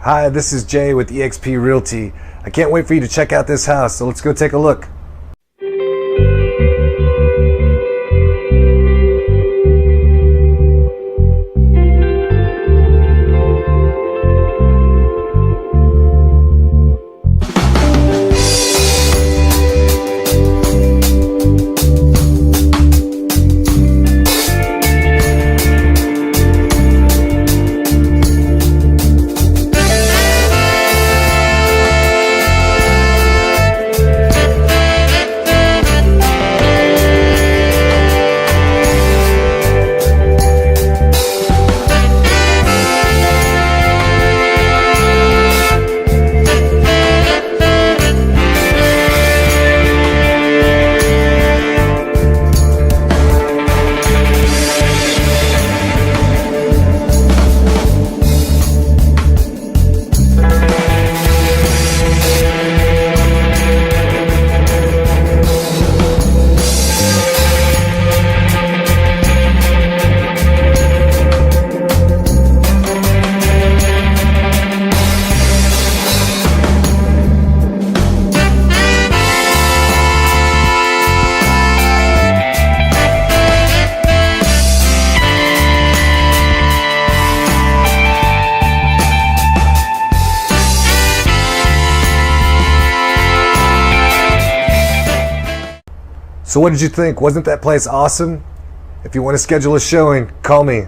Hi, this is Jay with eXp Realty. I can't wait for you to check out this house, so let's go take a look. So what did you think? Wasn't that place awesome? If you want to schedule a showing, call me.